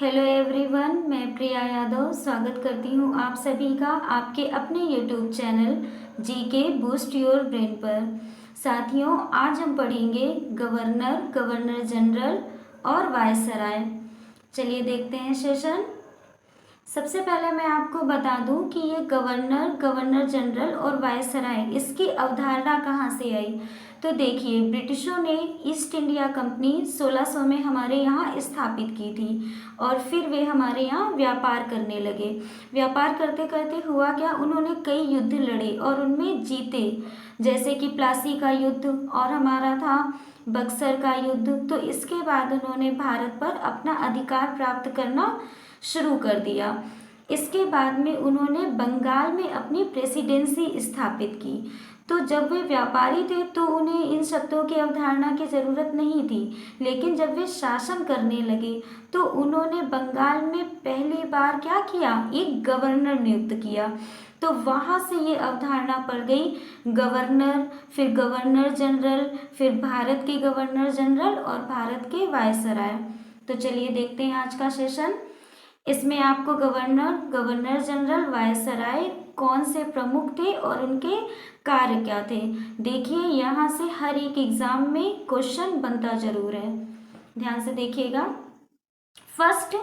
Hello everyone, मैं प्रिया यादव स्वागत करती हूँ आप सभी का आपके अपने YouTube channel GK boost your brain पर। साथियों, आज हम पढ़ेंगे गवर्नर जनरल और वायसराय। चलिए देखते हैं सेशन। सबसे पहले मैं आपको बता दूं कि ये गवर्नर जनरल और वायसराय इसकी अवधारणा कहाँ से आई। तो देखिए, ब्रिटिशों ने ईस्ट इंडिया कंपनी 1600 में हमारे यहाँ स्थापित की थी और फिर वे हमारे यहाँ व्यापार करने लगे। व्यापार करते करते हुआ क्या, उन्होंने कई युद्ध लड़े और उनमें जीते, जैसे कि प्लासी का युद्ध और हमारा था बक्सर का युद्ध। तो इसके बाद उन्होंने भारत पर अपना अधिकार प्राप्त करना शुरू कर दिया। इसके बाद में उन्होंने बंगाल में अपनी प्रेसिडेंसी स्थापित की। तो जब वे व्यापारी थे तो उन्हें इन शब्दों की अवधारणा की ज़रूरत नहीं थी, लेकिन जब वे शासन करने लगे तो उन्होंने बंगाल में पहली बार क्या किया, एक गवर्नर नियुक्त किया। तो वहाँ से ये अवधारणा पड़ गई गवर्नर, फिर गवर्नर जनरल, फिर भारत के गवर्नर जनरल और भारत के वायसराय। तो चलिए देखते हैं आज का सेशन। इसमें आपको गवर्नर जनरल, वायसराय कौन से प्रमुख थे और उनके कार्य क्या थे। देखिए, यहाँ से हर एक एग्जाम में क्वेश्चन बनता जरूर है, ध्यान से देखिएगा। फर्स्ट,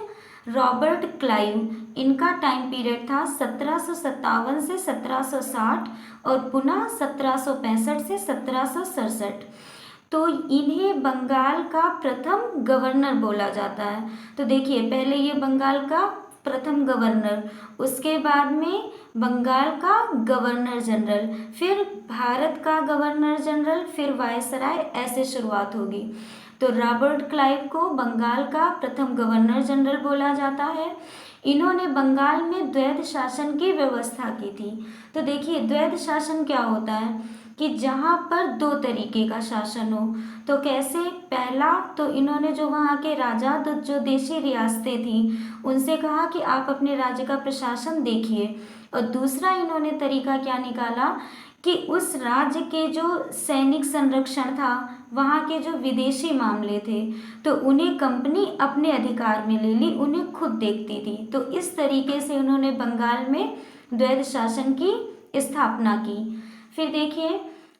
रॉबर्ट क्लाइव, इनका टाइम पीरियड था 1757 से 1760 और पुनः 1765 से 1767। तो इन्हें बंगाल का प्रथम गवर्नर बोला जाता है। तो देखिए, पहले ये बंगाल का प्रथम गवर्नर, उसके बाद में बंगाल का गवर्नर जनरल, फिर भारत का गवर्नर जनरल, फिर वायसराय, ऐसे शुरुआत होगी। तो रॉबर्ट क्लाइव को बंगाल का प्रथम गवर्नर जनरल बोला जाता है। इन्होंने बंगाल में द्वैध शासन की व्यवस्था की थी। तो देखिए, द्वैध शासन क्या होता है कि जहाँ पर दो तरीके का शासन हो। तो कैसे, पहला तो इन्होंने जो वहाँ के राजा, जो देशी रियासतें थी, उनसे कहा कि आप अपने राज्य का प्रशासन देखिए। और दूसरा इन्होंने तरीका क्या निकाला कि उस राज्य के जो सैनिक संरक्षण था, वहाँ के जो विदेशी मामले थे, तो उन्हें कंपनी अपने अधिकार में ले ली, उन्हें खुद देखती थी। तो इस तरीके से उन्होंने बंगाल में द्वैध शासन की स्थापना की। फिर देखिए,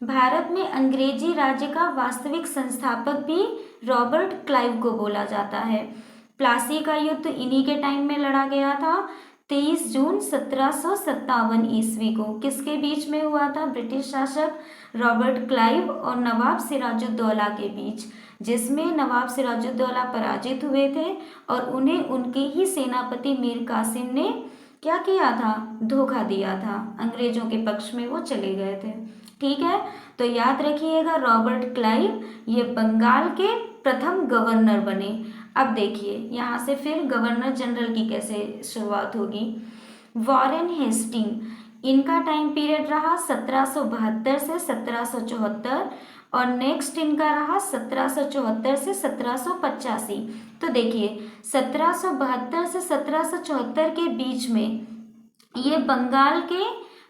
भारत में अंग्रेजी राज्य का वास्तविक संस्थापक भी रॉबर्ट क्लाइव को बोला जाता है। प्लासी का युद्ध इन्हीं के टाइम में लड़ा गया था, 23 जून 1757 ईस्वी को। किसके बीच में हुआ था? ब्रिटिश शासक रॉबर्ट क्लाइव और नवाब सिराजुद्दौला के बीच, जिसमें नवाब सिराजुद्दौला पराजित हुए थे और उन्हें उनके ही सेनापति मीर कासिम ने क्या किया था? धोखा दिया था। अंग्रेजों के पक्ष में वो चले गए थे। ठीक है, तो याद रखिएगा, रॉबर्ट क्लाइव ये बंगाल के प्रथम गवर्नर बने। अब देखिए, यहाँ से फिर गवर्नर जनरल की कैसे शुरुआत होगी। वॉरेन हेस्टिंग, इनका टाइम पीरियड रहा 1772 से 1774 और नेक्स्ट इनका रहा 1774 से 1785। तो देखिए, 1772 से 1774 के बीच में ये बंगाल के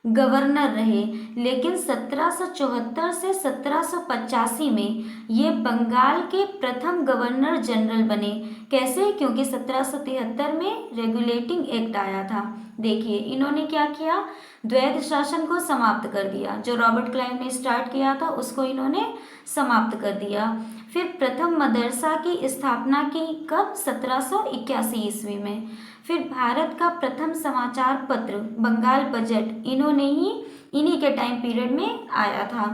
गवर्नर रहे, लेकिन 1774 से 1785 में ये बंगाल के प्रथम गवर्नर जनरल बने। कैसे? क्योंकि 1773 में रेगुलेटिंग एक्ट आया था। देखिए, इन्होंने क्या किया, द्वैध शासन को समाप्त कर दिया। जो रॉबर्ट क्लाइव ने स्टार्ट किया था उसको इन्होंने समाप्त कर दिया। फिर प्रथम मदरसा की स्थापना की, कब? 1781 ईस्वी में। फिर भारत का प्रथम समाचार पत्र बंगाल बजट इन्हीं के टाइम पीरियड में आया था।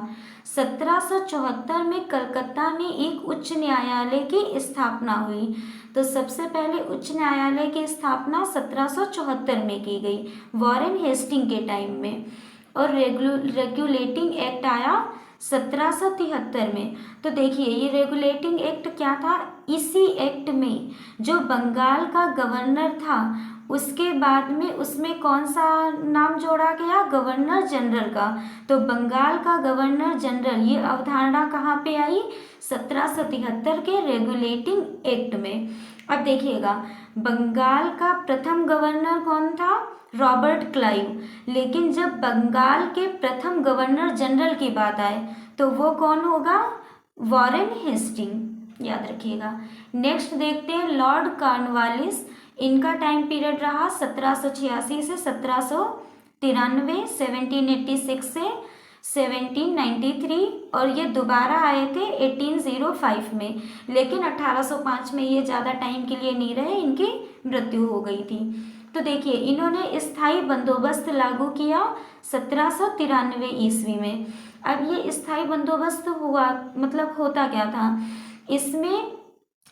1774 में कलकत्ता में एक उच्च न्यायालय की स्थापना हुई। तो सबसे पहले उच्च न्यायालय की स्थापना 1774 में की गई, वॉरेन हेस्टिंग के टाइम में। और रेगुलेटिंग एक्ट आया 1773 में। तो देखिए, ये रेगुलेटिंग एक्ट क्या था? इसी एक्ट में जो बंगाल का गवर्नर था, उसके बाद में उसमें कौन सा नाम जोड़ा गया? गवर्नर जनरल का। तो बंगाल का गवर्नर जनरल, ये अवधारणा कहाँ पे आई? 1773 के रेगुलेटिंग एक्ट में। अब देखिएगा, बंगाल का प्रथम गवर्नर कौन था? Robert Clive. लेकिन जब बंगाल के प्रथम गवर्नर जनरल की बात आए तो वो कौन होगा? Warren Hasting. याद रखिएगा। नेक्स्ट देखते हैं लॉर्ड कॉर्नवालिस। इनका टाइम पीरियड रहा 1786 से 1793, 1786 से 1793, और ये दोबारा आए थे 1805 में, लेकिन 1805 में ये ज़्यादा टाइम के लिए नहीं रहे, इनकी मृत्यु हो गई थी। तो देखिए इन्होंने स्थायी बंदोबस्त लागू किया 1793 ईस्वी में। अब ये स्थायी बंदोबस्त हुआ मतलब होता क्या था, इसमें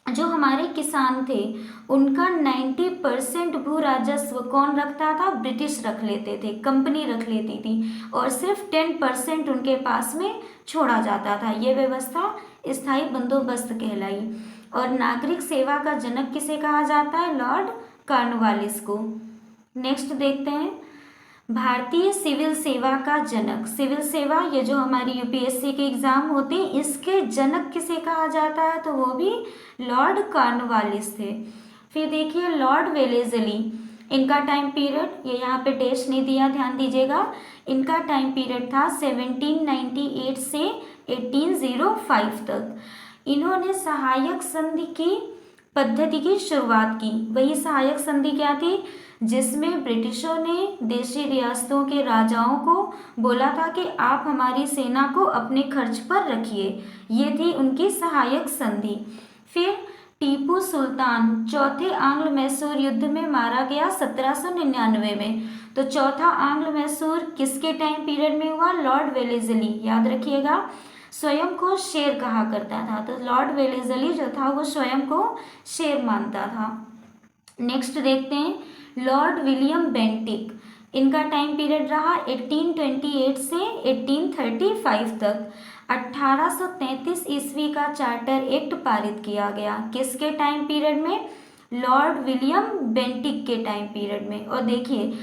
जो हमारे किसान थे उनका 90% भू राजस्व कौन रखता था, ब्रिटिश रख लेते थे, कंपनी रख लेती थी, और सिर्फ 10% उनके पास में छोड़ा जाता था। ये व्यवस्था स्थायी बंदोबस्त कहलाई। और नागरिक सेवा का जनक किसे कहा जाता है, लॉर्ड कॉर्नवालिस को। नेक्स्ट देखते हैं भारतीय सिविल सेवा का जनक। सिविल सेवा ये जो हमारी यूपीएससी के एग्जाम होते हैं इसके जनक किसे कहा जाता है, तो वो भी लॉर्ड कॉर्नवालिस थे। फिर देखिए लॉर्ड वेलेजली। इनका टाइम पीरियड, ये यहाँ पे डैश नहीं दिया, ध्यान दीजिएगा। इनका टाइम पीरियड था 1798 से 1805 तक। इन्होंने सहायक संधि की पद्धति की शुरुआत की। वही सहायक संधि क्या थी, जिसमें ब्रिटिशों ने देशी रियासतों के राजाओं को बोला था कि आप हमारी सेना को अपने खर्च पर रखिए। ये थी उनकी सहायक संधि। फिर टीपू सुल्तान चौथे आंग्ल मैसूर युद्ध में मारा गया 1799 में। तो चौथा आंग्ल मैसूर किसके टाइम पीरियड में हुआ, लॉर्ड वेलेजली। याद रखिएगा, स्वयं को शेर कहा करता था, तो लॉर्ड वेलेजली जो था वो स्वयं को शेर मानता था। नेक्स्ट देखते हैं लॉर्ड विलियम बेंटिक। इनका टाइम पीरियड रहा 1828 से 1835 तक। 1833 ईस्वी का चार्टर एक्ट पारित किया गया। किसके टाइम पीरियड में, लॉर्ड विलियम बेंटिक के टाइम पीरियड में। और देखिए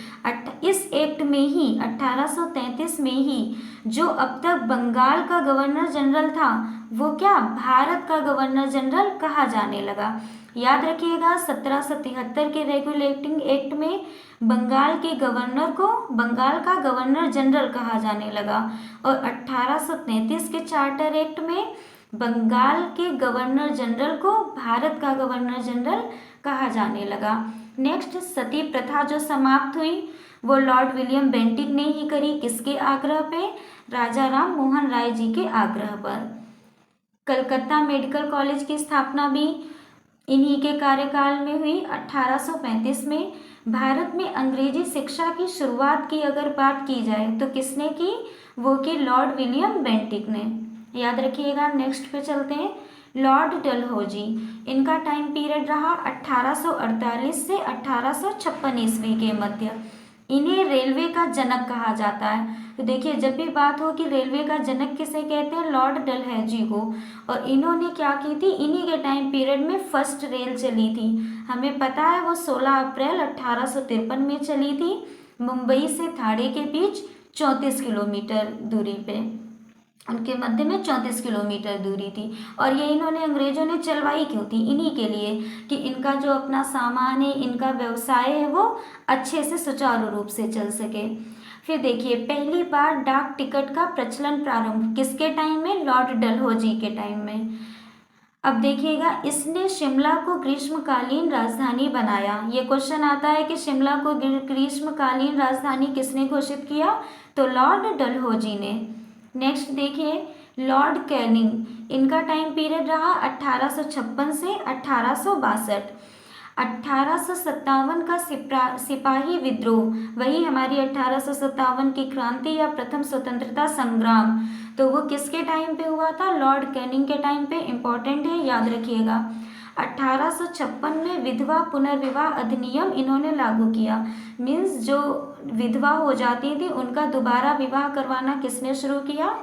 इस एक्ट में ही 1833 में ही जो अब तक बंगाल का गवर्नर जनरल था वो क्या, भारत का गवर्नर जनरल कहा जाने लगा। याद रखिएगा 1773 के रेगुलेटिंग एक्ट में बंगाल के गवर्नर को बंगाल का गवर्नर जनरल कहा जाने लगा, और 1833 के चार्टर एक्ट में बंगाल के गवर्नर जनरल को भारत का गवर्नर जनरल कहा जाने लगा। नेक्स्ट सती प्रथा जो समाप्त हुई वो लॉर्ड विलियम बेंटिक ने ही करी। किसके आग्रह पे, राजा राम मोहन राय जी के आग्रह पर। कलकत्ता मेडिकल कॉलेज की स्थापना भी इन्हीं के कार्यकाल में हुई 1835 में। भारत में अंग्रेजी शिक्षा की शुरुआत की अगर बात की जाए तो किसने की, वो की लॉर्ड विलियम बेंटिक ने। याद रखिएगा। नेक्स्ट पे चलते हैं लॉर्ड डलहौजी। इनका टाइम पीरियड रहा 1848 से 1856 ईस्वी के मध्य। इन्हें रेलवे का जनक कहा जाता है। तो देखिए जब भी बात हो कि रेलवे का जनक किसे कहते हैं, लॉर्ड डलहौजी को। और इन्होंने क्या की थी, इन्हीं के टाइम पीरियड में फर्स्ट रेल चली थी। हमें पता है वो 16 अप्रैल 1853 में चली थी। मुंबई से थाड़े के बीच 34 किलोमीटर दूरी पे, उनके मध्य में 34 किलोमीटर दूरी थी। और ये इन्होंने अंग्रेजों ने चलवाई क्यों थी, इन्हीं के लिए कि इनका जो अपना सामान है, इनका व्यवसाय है वो अच्छे से सुचारू रूप से चल सके। फिर देखिए पहली बार डाक टिकट का प्रचलन प्रारंभ किसके टाइम में, लॉर्ड डलहौजी के टाइम में। अब देखिएगा इसने शिमला को ग्रीष्मकालीन राजधानी बनाया। ये क्वेश्चन आता है कि शिमला को ग्रीष्मकालीन राजधानी किसने घोषित किया, तो लॉर्ड डलहौजी ने। नेक्स्ट देखिए लॉर्ड कैनिंग। इनका टाइम पीरियड रहा 1856 से 1862। 1857 का सिपाही विद्रोह, वही हमारी 1857 की क्रांति या प्रथम स्वतंत्रता संग्राम, तो वो किसके टाइम पे हुआ था, लॉर्ड कैनिंग के टाइम पे। इम्पोर्टेंट है, याद रखिएगा। 1856 में विधवा पुनर्विवाह अधिनियम इन्होंने लागू किया। मीन्स जो विधवा हो जाती थी उनका दोबारा विवाह करवाना किसने शुरू किया,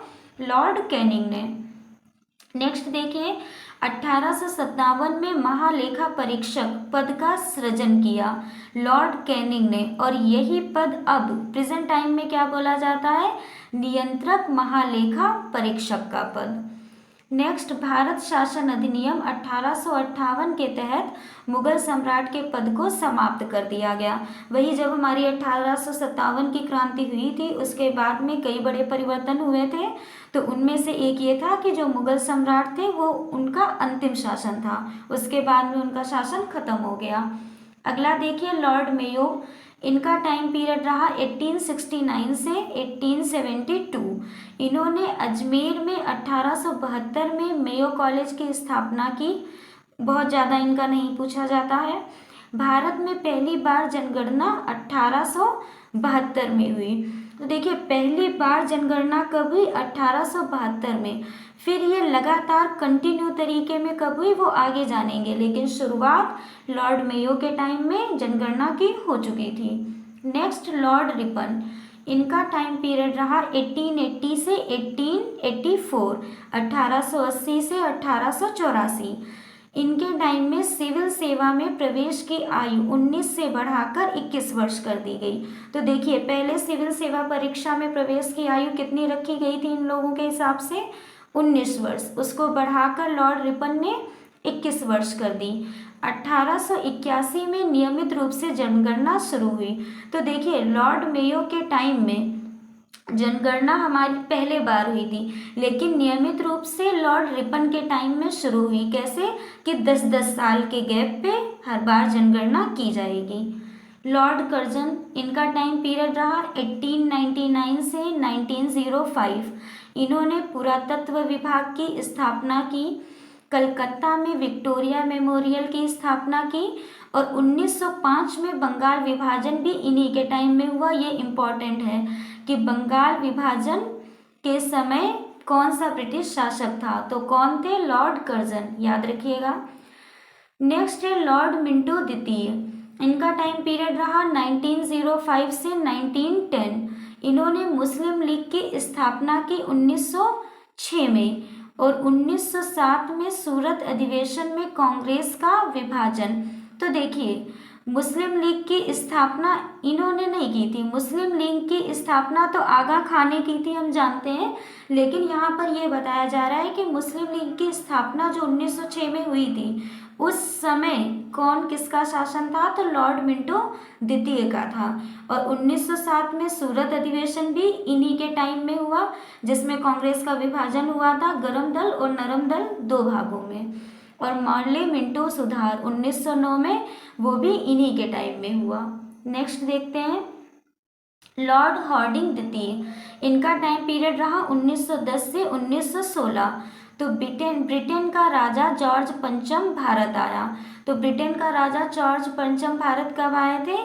लॉर्ड कैनिंग ने। नेक्स्ट देखिए 1857 में महालेखा परीक्षक पद का सृजन किया लॉर्ड कैनिंग ने, और यही पद अब प्रेजेंट टाइम में क्या बोला जाता है, नियंत्रक महालेखा परीक्षक का पद। नेक्स्ट, भारत शासन अधिनियम 1858 के तहत मुगल सम्राट के पद को समाप्त कर दिया गया। वही जब हमारी 1857 की क्रांति हुई थी, उसके बाद में कई बड़े परिवर्तन हुए थे। तो उनमें से एक ये था कि जो मुगल सम्राट थे वो उनका अंतिम शासन था, उसके बाद में उनका शासन खत्म हो गया। अगला देखिए, लॉर्ड मेयो, इनका टाइम पीरियड रहा 1869 से 1872। इन्होंने अजमेर में 1872 में मेयो कॉलेज की स्थापना की। बहुत ज़्यादा इनका नहीं पूछा जाता है। भारत में पहली बार जनगणना 1872 में हुई। तो देखिए, पहली बार जनगणना कब हुई? 1872 में। फिर ये लगातार कंटिन्यू तरीके में कब हुई वो आगे जानेंगे, लेकिन शुरुआत लॉर्ड मेयो के टाइम में जनगणना की हो चुकी थी। नेक्स्ट, लॉर्ड रिपन, इनका टाइम पीरियड रहा 1880 से 1884, 1880 से 1884। इनके टाइम में सिविल सेवा में प्रवेश की आयु 19 से बढ़ाकर 21 वर्ष कर दी गई। तो देखिए, पहले सिविल सेवा परीक्षा में प्रवेश की आयु कितनी रखी गई थी इन लोगों के हिसाब से? 19 वर्ष। उसको बढ़ाकर लॉर्ड रिपन ने 21 वर्ष कर दी। 1881 में नियमित रूप से जनगणना शुरू हुई। तो देखिए, लॉर्ड मेयो के टाइम में जनगणना हमारी पहले बार हुई थी, लेकिन नियमित रूप से लॉर्ड रिपन के टाइम में शुरू हुई। कैसे? कि 10-10 साल के गैप पे हर बार जनगणना की जाएगी। लॉर्ड कर्जन, इनका टाइम पीरियड रहा 1899 से 1905। इन्होंने पुरातत्व विभाग की स्थापना की, कलकत्ता में विक्टोरिया मेमोरियल की स्थापना की, और 1905 में बंगाल विभाजन भी इन्हीं के टाइम में हुआ। ये इम्पोर्टेंट है कि बंगाल विभाजन के समय कौन सा ब्रिटिश शासक था? तो कौन थे? लॉर्ड कर्जन, याद रखिएगा। नेक्स्ट है लॉर्ड मिंटो द्वितीय, इनका टाइम पीरियड रहा 1905 से 1910। इन्होंने मुस्लिम लीग की स्थापना की 1906 में, और 1907 में सूरत अधिवेशन में कांग्रेस का विभाजन। तो देखिए, मुस्लिम लीग की स्थापना इन्होंने नहीं की थी। मुस्लिम लीग की स्थापना तो आगा खान ने की थी, हम जानते हैं, लेकिन यहाँ पर यह बताया जा रहा है कि मुस्लिम लीग की स्थापना जो 1906 में हुई थी, उस समय कौन किसका शासन था? तो लॉर्ड मिंटो द्वितीय का था। और 1907 में सूरत अधिवेशन भी इन्हीं के टाइम में हुआ, जिसमें कांग्रेस का विभाजन हुआ था गर्म दल और नरम दल 2 भागों में। और मॉर्ले मिंटो सुधार 1909 में, वो भी इन्हीं के टाइम में हुआ। नेक्स्ट देखते हैं लॉर्ड हार्डिंग द्वितीय, इनका टाइम पीरियड रहा 1910 से 1916। तो ब्रिटेन का राजा जॉर्ज पंचम भारत आया। तो ब्रिटेन का राजा जॉर्ज पंचम भारत कब आए थे?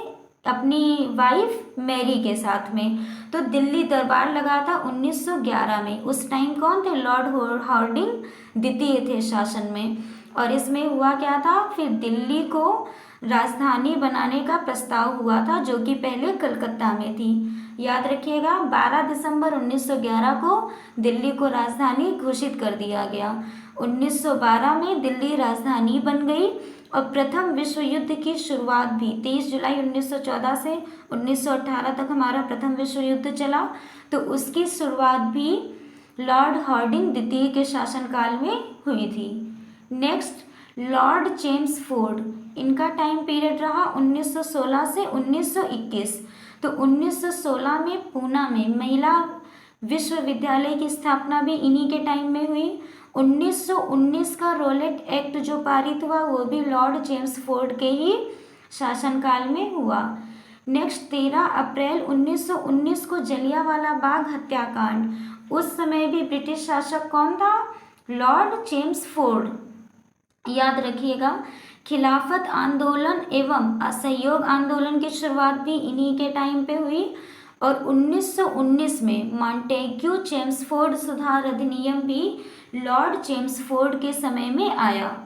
अपनी वाइफ मैरी के साथ में। तो दिल्ली दरबार लगा था 1911 में। उस टाइम कौन थे? लॉर्ड हार्डिंग द्वितीय थे शासन में। और इसमें हुआ क्या था? फिर दिल्ली को राजधानी बनाने का प्रस्ताव हुआ था, जो कि पहले कलकत्ता में थी। याद रखिएगा, 12 दिसंबर 1911 को दिल्ली को राजधानी घोषित कर दिया गया। 1912 में दिल्ली राजधानी बन गई, और प्रथम विश्व युद्ध की शुरुआत भी 23 जुलाई 1914 से 1918 तक हमारा प्रथम विश्व युद्ध चला। तो उसकी शुरुआत भी लॉर्ड हार्डिंग द्वितीय के शासनकाल में हुई थी। नेक्स्ट लॉर्ड चेम्सफोर्ड, इनका टाइम पीरियड रहा 1916 से 1921। तो 1916 में पूना में महिला विश्वविद्यालय की स्थापना भी इन्हीं के टाइम में हुई। 1919 का रोलेट एक्ट जो पारित हुआ, वो भी लॉर्ड चेम्सफोर्ड के ही शासनकाल में हुआ। नेक्स्ट 13 अप्रैल 1919 को जलियांवाला बाग हत्याकांड, उस समय भी ब्रिटिश शासक कौन था? Lord Chelmsford. याद रखिएगा, खिलाफत आंदोलन एवं असहयोग आंदोलन की शुरुआत भी इन्हीं के टाइम पे हुई। और 1919 में मॉन्टेग्यू चेम्सफोर्ड सुधार अधिनियम भी लॉर्ड चेम्सफोर्ड के समय में आया।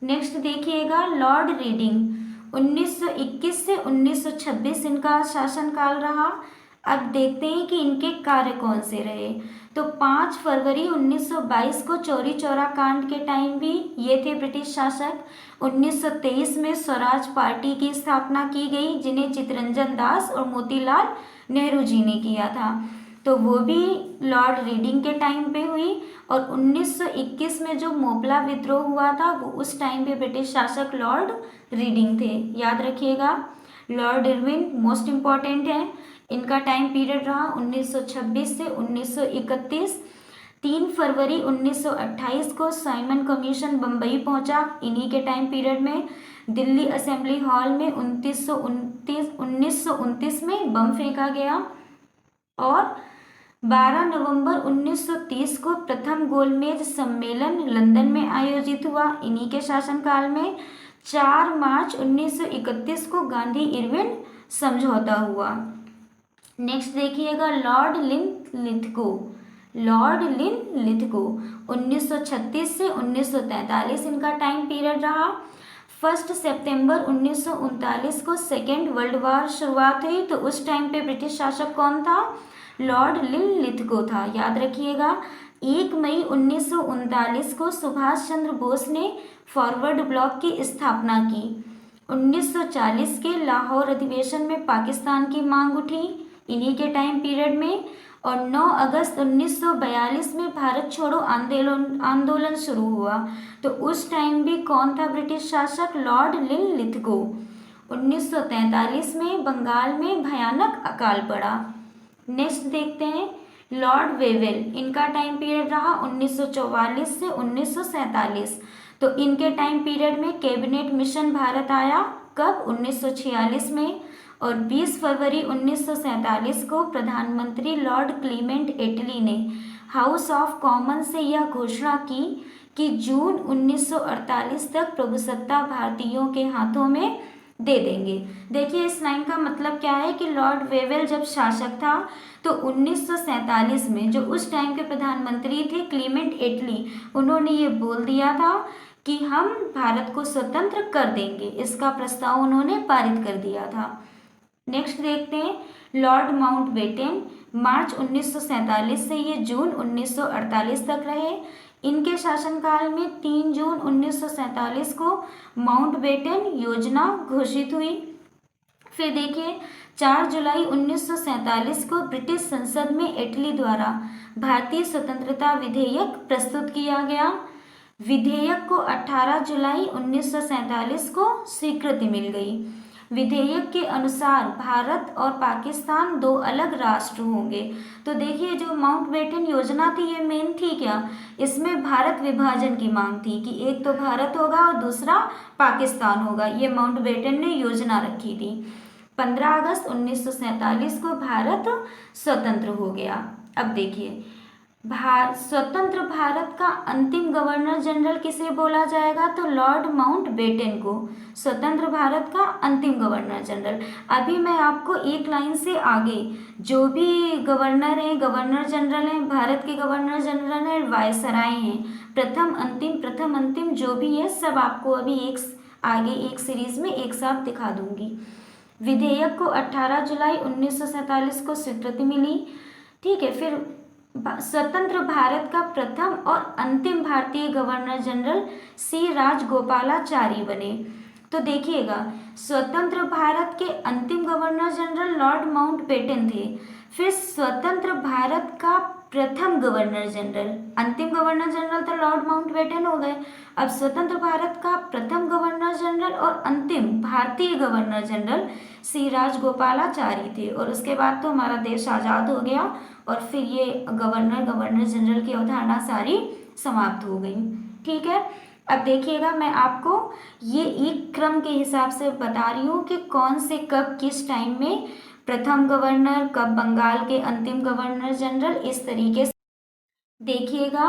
नेक्स्ट देखिएगा लॉर्ड रीडिंग, 1921 से 1926 इनका शासनकाल रहा। अब देखते हैं कि इनके कार्य कौन से रहे। तो 5 फरवरी 1922 को चौरी चौरा कांड के टाइम भी ये थे ब्रिटिश शासक। 1923 में स्वराज पार्टी की स्थापना की गई, जिन्हें चितरंजन दास और मोतीलाल नेहरू जी ने किया था। तो वो भी लॉर्ड रीडिंग के टाइम पे हुई। और 1921 में जो मोपला विद्रोह हुआ था वो उस टाइम पे ब्रिटिश शासक लॉर्ड रीडिंग थे, याद रखिएगा। लॉर्ड इरविन मोस्ट इम्पॉर्टेंट है, इनका टाइम पीरियड रहा 1926 से 1931। 3 फरवरी 1928 को साइमन कमीशन बम्बई पहुंचा, इन्हीं के टाइम पीरियड में। दिल्ली असेंबली हॉल में 1929 में बम फेंका गया। और 12 नवंबर 1930 को प्रथम गोलमेज सम्मेलन लंदन में आयोजित हुआ, इन्हीं के शासनकाल में। 4 मार्च 1931 को गांधी इरविन समझौता हुआ। नेक्स्ट देखिएगा लॉर्ड लिंथगो। लॉर्ड लिंथगो 1936 से 1943 इनका टाइम पीरियड रहा। 1 सितंबर 1939 को सेकेंड वर्ल्ड वॉर शुरुआत हुई, तो उस टाइम पे ब्रिटिश शासक कौन था? लॉर्ड लिंथगो था, याद रखिएगा। 1 मई 1939 को सुभाष चंद्र बोस ने फॉरवर्ड ब्लॉक की स्थापना की। 1940 के लाहौर अधिवेशन में पाकिस्तान की मांग उठी, इन्हीं के टाइम पीरियड में। और 9 अगस्त 1942 में भारत छोड़ो आंदोलन शुरू हुआ, तो उस टाइम भी कौन था ब्रिटिश शासक? लॉर्ड लिंथगो। 1943 में बंगाल में भयानक अकाल पड़ा। नेक्स्ट देखते हैं लॉर्ड वेवेल, इनका टाइम पीरियड रहा 1944 से 1947। तो इनके टाइम पीरियड में कैबिनेट मिशन भारत आया, कब? 1946 में। और 20 फरवरी 1947 को प्रधानमंत्री लॉर्ड क्लीमेंट एटली ने हाउस ऑफ कॉमन से यह घोषणा की कि जून 1948 तक प्रभुसत्ता भारतीयों के हाथों में दे देंगे। देखिए इस लाइन का मतलब क्या है कि लॉर्ड वेवेल जब शासक था तो 1947 में जो उस टाइम के प्रधानमंत्री थे क्लीमेंट एटली, उन्होंने ये बोल दिया था कि हम भारत को स्वतंत्र कर देंगे, इसका प्रस्ताव उन्होंने पारित कर दिया था। नेक्स्ट देखते हैं लॉर्ड माउंटबेटन, मार्च 1947 से ये जून 1948 तक रहे। इनके शासनकाल में 3 जून 1947 को माउंटबेटन योजना घोषित हुई। फिर देखिए 4 जुलाई 1947 को ब्रिटिश संसद में एटली द्वारा भारतीय स्वतंत्रता विधेयक प्रस्तुत किया गया। विधेयक को 18 जुलाई 1947 को स्वीकृति मिल गई। विधेयक के अनुसार भारत और पाकिस्तान 2 अलग राष्ट्र होंगे। तो देखिए जो माउंटबेटन योजना थी ये मेन थी क्या? इसमें भारत विभाजन की मांग थी कि एक तो भारत होगा और दूसरा पाकिस्तान होगा, ये माउंटबेटन ने योजना रखी थी। 15 अगस्त 1947 को भारत स्वतंत्र हो गया। अब देखिए स्वतंत्र भारत का अंतिम गवर्नर जनरल किसे बोला जाएगा? तो लॉर्ड माउंटबेटन को स्वतंत्र भारत का अंतिम गवर्नर जनरल। अभी मैं आपको एक लाइन से आगे जो भी गवर्नर हैं, गवर्नर जनरल हैं, भारत के गवर्नर जनरल हैं, वायसराय हैं, प्रथम अंतिम जो भी है सब आपको अभी आगे एक सीरीज में एक साथ दिखा दूंगी। विधेयक को 18 जुलाई 1947 को स्वीकृति मिली। ठीक है, फिर स्वतंत्र भारत का प्रथम और अंतिम भारतीय गवर्नर जनरल सी राजगोपालाचारी बने। तो देखिएगा स्वतंत्र भारत के अंतिम गवर्नर जनरल लॉर्ड माउंटबेटन थे। फिर स्वतंत्र भारत का प्रथम गवर्नर जनरल, अंतिम गवर्नर जनरल तो लॉर्ड माउंटबेटन हो गए, अब स्वतंत्र भारत का प्रथम गवर्नर जनरल और अंतिम भारतीय गवर्नर जनरल सी राजगोपालाचारी थे। और उसके बाद तो हमारा देश आज़ाद हो गया और फिर ये गवर्नर जनरल की अवधारणा सारी समाप्त हो गई। ठीक है, अब देखिएगा मैं आपको ये एक क्रम के हिसाब से बता रही हूँ कि कौन से कब किस टाइम में प्रथम गवर्नर, कब बंगाल के अंतिम गवर्नर जनरल, इस तरीके से देखिएगा।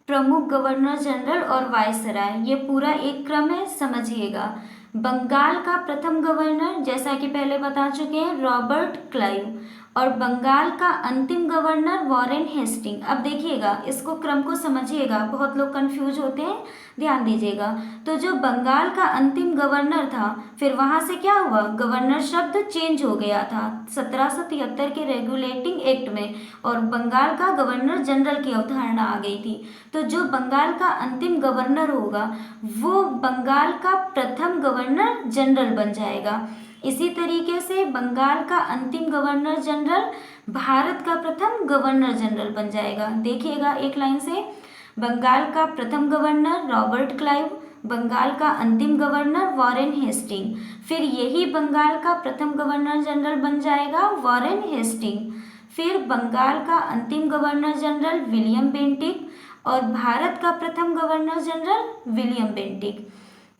प्रमुख गवर्नर जनरल और वायसराय, ये पूरा एक क्रम है, समझिएगा। बंगाल का प्रथम गवर्नर जैसा कि पहले बता चुके हैं रॉबर्ट क्लाइव, और बंगाल का अंतिम गवर्नर वॉरेन हेस्टिंग। अब देखिएगा इसको क्रम को समझिएगा, बहुत लोग कंफ्यूज होते हैं, ध्यान दीजिएगा। तो जो बंगाल का अंतिम गवर्नर था फिर वहाँ से क्या हुआ, गवर्नर शब्द चेंज हो गया था 1773 के रेगुलेटिंग एक्ट में, और बंगाल का गवर्नर जनरल की अवधारणा आ गई थी। तो जो बंगाल का अंतिम गवर्नर होगा वो बंगाल का प्रथम गवर्नर जनरल बन जाएगा। इसी तरीके से बंगाल का अंतिम गवर्नर जनरल भारत का प्रथम गवर्नर जनरल बन जाएगा। देखिएगा एक लाइन से, बंगाल का प्रथम गवर्नर रॉबर्ट क्लाइव, बंगाल का अंतिम गवर्नर वॉरेन हेस्टिंग, फिर यही बंगाल का प्रथम गवर्नर जनरल बन जाएगा वॉरेन हेस्टिंग, फिर बंगाल का अंतिम गवर्नर जनरल विलियम बेंटिक और भारत का प्रथम गवर्नर जनरल विलियम बेंटिक,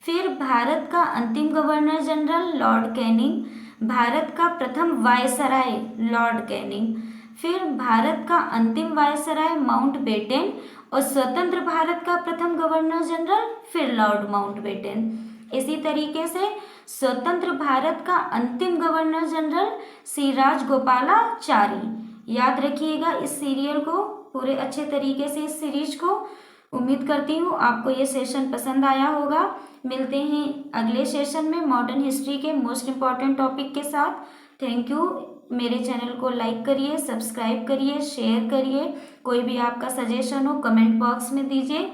फिर भारत का अंतिम governor general Lord Canning, Bharat का प्रथम वायसराय लॉर्ड कैनिंग, फिर भारत का अंतिम वायसराय माउंटबेटन और स्वतंत्र भारत का प्रथम गवर्नर जनरल फिर लॉर्ड माउंटबेटन। इसी तरीके से स्वतंत्र भारत का अंतिम गवर्नर जनरल श्री राजगोपालाचारी। याद रखिएगा इस सीरियल को पूरे अच्छे तरीके से, इस सीरीज को। उम्मीद करती हूँ आपको ये सेशन पसंद आया होगा। मिलते हैं अगले सेशन में मॉडर्न हिस्ट्री के मोस्ट इम्पॉर्टेंट टॉपिक के साथ। Thank you. मेरे चैनल को लाइक करिए, सब्सक्राइब करिए, शेयर करिए। कोई भी आपका सजेशन हो कमेंट बॉक्स में दीजिए।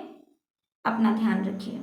अपना ध्यान रखिए।